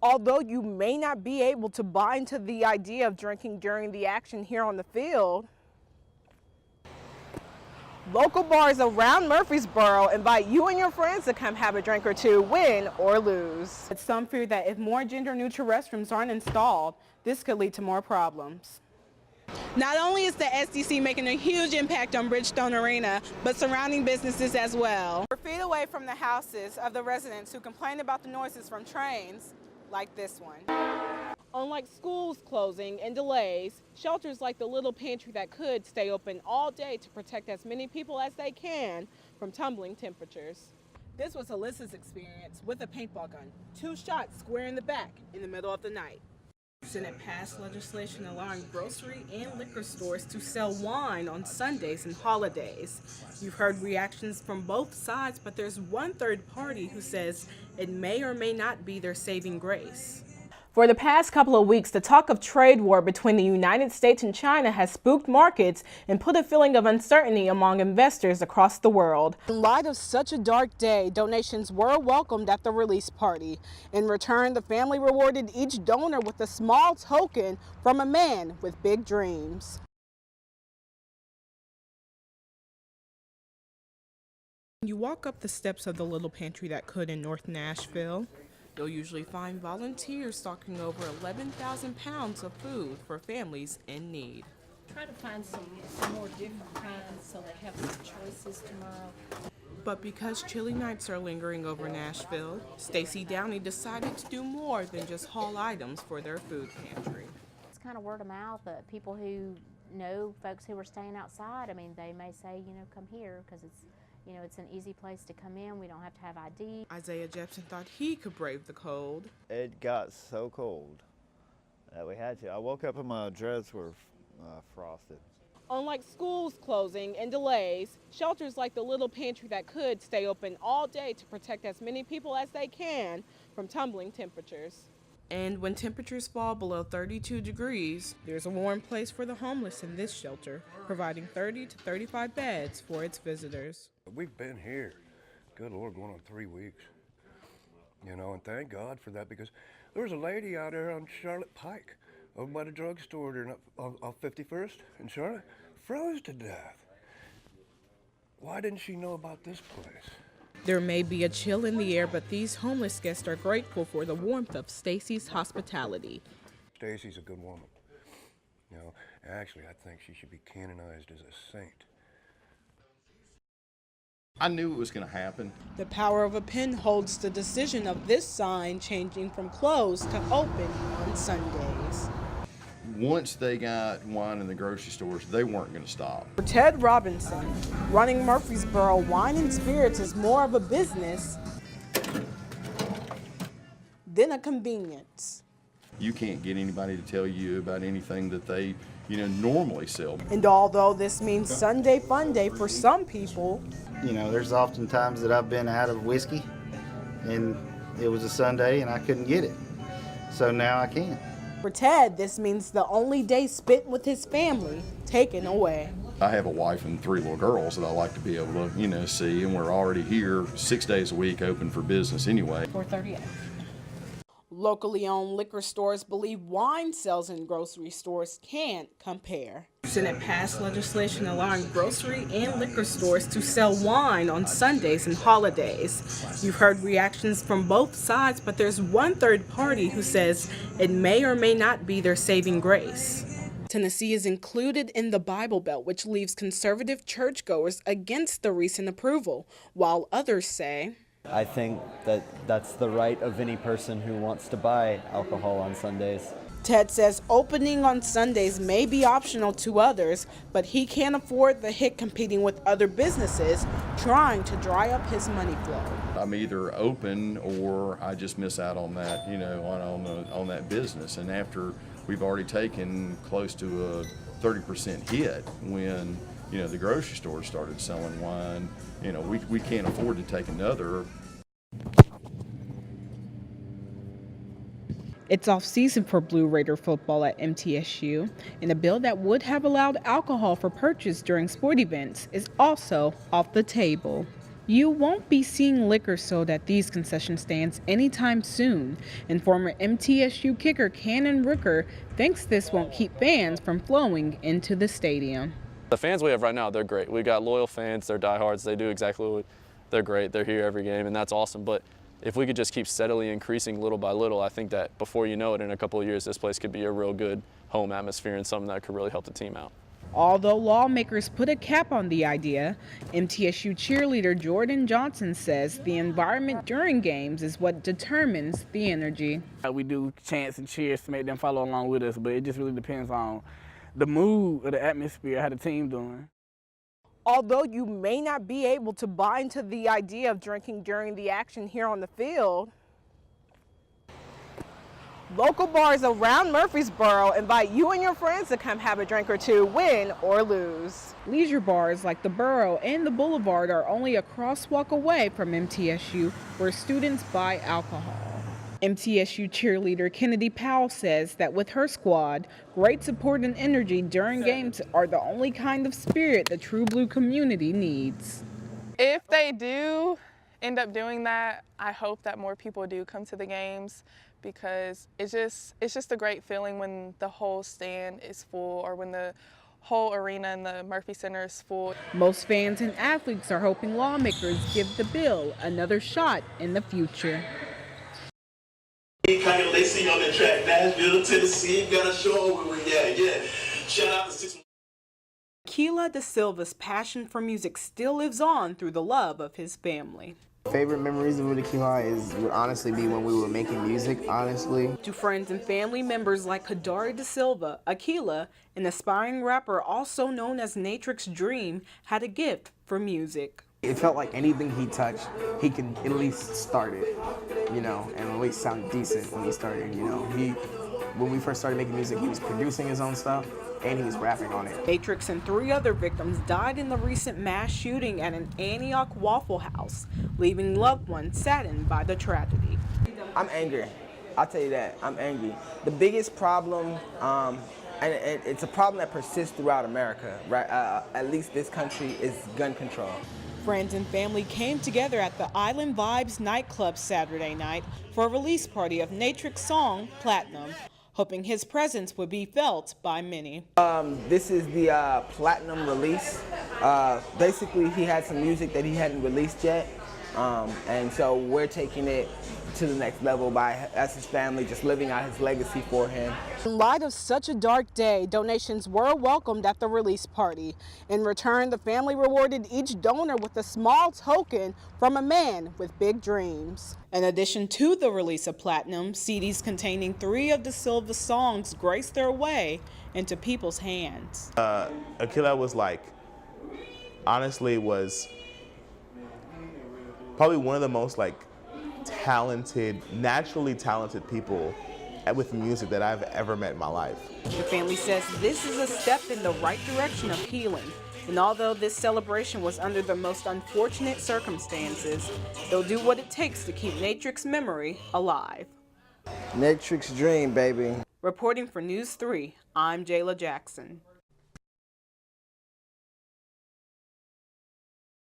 Although you may not be able to buy into the idea of drinking during the action here on the field, local bars around Murfreesboro invite you and your friends to come have a drink or two, win or lose. But some fear that if more gender-neutral restrooms aren't installed, this could lead to more problems. Not only is the SDC making a huge impact on Bridgestone Arena, but surrounding businesses as well. We're feet away from the houses of the residents who complain about the noises from trains like this one. Unlike schools closing and delays, shelters like the little pantry that could stay open all day to protect as many people as they can from tumbling temperatures. This was Alyssa's experience with a paintball gun. 2 shots square in the back in the middle of the night. Senate passed legislation allowing grocery and liquor stores to sell wine on Sundays and holidays. You've heard reactions from both sides, but there's one third party who says it may or may not be their saving grace. For the past couple of weeks, the talk of trade war between the United States and China has spooked markets and put a feeling of uncertainty among investors across the world. In light of such a dark day, donations were welcomed at the release party. In return, the family rewarded each donor with a small token from a man with big dreams. When you walk up the steps of the little pantry that could in North Nashville, you'll usually find volunteers stocking over 11,000 pounds of food for families in need. Try to find some more different kinds so they have some choices tomorrow. But because chilly nights are lingering over Nashville, Stacy Downey decided to do more than just haul items for their food pantry. It's kind of word of mouth. People who know folks who are staying outside, I mean, they may say, come here because it's an easy place to come in. We don't have to have ID. Isaiah Jepson thought he could brave the cold. It got so cold that we had to. I woke up and my dreads were frosted. Unlike schools closing and delays, shelters like the little pantry that could stay open all day to protect as many people as they can from tumbling temperatures. And when temperatures fall below 32 degrees, there's a warm place for the homeless in this shelter, providing 30 to 35 beds for its visitors. We've been here, good Lord, going on 3 weeks, and thank God for that, because there was a lady out there on Charlotte Pike over by the drugstore there off 51st in Charlotte, froze to death. Why didn't she know about this place? There may be a chill in the air, but these homeless guests are grateful for the warmth of Stacy's hospitality. Stacy's a good woman. Actually, I think she should be canonized as a saint. I knew it was going to happen. The power of a pen holds the decision of this sign changing from closed to open on Sundays. Once they got wine in the grocery stores, they weren't going to stop. For Ted Robinson, running Murfreesboro Wine and Spirits is more of a business than a convenience. You can't get anybody to tell you about anything that they, normally sell. And although this means Sunday fun day for some people, there's often times that I've been out of whiskey and it was a Sunday and I couldn't get it. So now I can. For Ted, this means the only day spent with his family taken away. I have a wife and 3 little girls that I like to be able to, see, and we're already here 6 days a week open for business anyway. 4:38. Locally owned liquor stores believe wine sales in grocery stores can't compare. Senate passed legislation allowing grocery and liquor stores to sell wine on Sundays and holidays. You've heard reactions from both sides, but there's one third party who says it may or may not be their saving grace. Tennessee is included in the Bible Belt, which leaves conservative churchgoers against the recent approval, while others say, I think that that's the right of any person who wants to buy alcohol on Sundays. Ted says opening on Sundays may be optional to others, but he can't afford the hit competing with other businesses trying to dry up his money flow. I'm either open or I just miss out on that, on that business. And after we've already taken close to a 30% hit when the grocery store started selling wine, we can't afford to take another. It's off-season for Blue Raider football at MTSU, and a bill that would have allowed alcohol for purchase during sport events is also off the table. You won't be seeing liquor sold at these concession stands anytime soon, and former MTSU kicker Cannon Rooker thinks this won't keep fans from flowing into the stadium. The fans we have right now, they're great. We got loyal fans, they're diehards, they do exactly what they're great, they're here every game, and that's awesome. But if we could just keep steadily increasing little by little, I think that before you know it, in a couple of years, this place could be a real good home atmosphere and something that could really help the team out. Although lawmakers put a cap on the idea, MTSU cheerleader Jordan Johnson says the environment during games is what determines the energy. We do chants and cheers to make them follow along with us, but it just really depends on the mood or the atmosphere, how the team doing. Although you may not be able to buy into the idea of drinking during the action here on the field, local bars around Murfreesboro invite you and your friends to come have a drink or two, win or lose. Leisure bars like the Borough and the Boulevard are only a crosswalk away from MTSU, where students buy alcohol. MTSU cheerleader Kennedy Powell says that with her squad, great support and energy during games are the only kind of spirit the True Blue community needs. If they do end up doing that, I hope that more people do come to the games, because it's just a great feeling when the whole stand is full, or when the whole arena in the Murphy Center is full. Most fans and athletes are hoping lawmakers give the bill another shot in the future. They sing on the track, Nashville, Tennessee, got a show with yeah. Shout out to 6. Jayla Da Silva's passion for music still lives on through the love of his family. Favorite memories of Akila would honestly be when we were making music, honestly. To friends and family members like Kadari Da Silva, Akila, an aspiring rapper also known as Natrix Dream, had a gift for music. It felt like anything he touched, he could at least start it, and at least sound decent when he started, When we first started making music, he was producing his own stuff, and he was rapping on it. Natrix and 3 other victims died in the recent mass shooting at an Antioch Waffle House, leaving loved ones saddened by the tragedy. I'm angry. I'll tell you that. I'm angry. The biggest problem, and it's a problem that persists throughout America, right? At least this country, is gun control. Friends and family came together at the Island Vibes nightclub Saturday night for a release party of Natrix's song, Platinum, hoping his presence would be felt by many. This is the Platinum release. Basically, he had some music that he hadn't released yet, and so we're taking it to the next level by, as his family, just living out his legacy for him. In light of such a dark day, donations were welcomed at the release party. In return, the family rewarded each donor with a small token from a man with big dreams. In addition to the release of Platinum, CDs containing 3 of Da Silva's songs graced their way into people's hands. Akila was honestly was probably one of the most naturally talented people with music that I've ever met in my life. The family says this is a step in the right direction of healing. And although this celebration was under the most unfortunate circumstances, they'll do what it takes to keep Natrix's memory alive. Natrix Dream, baby. Reporting for News 3, I'm Jayla Jackson.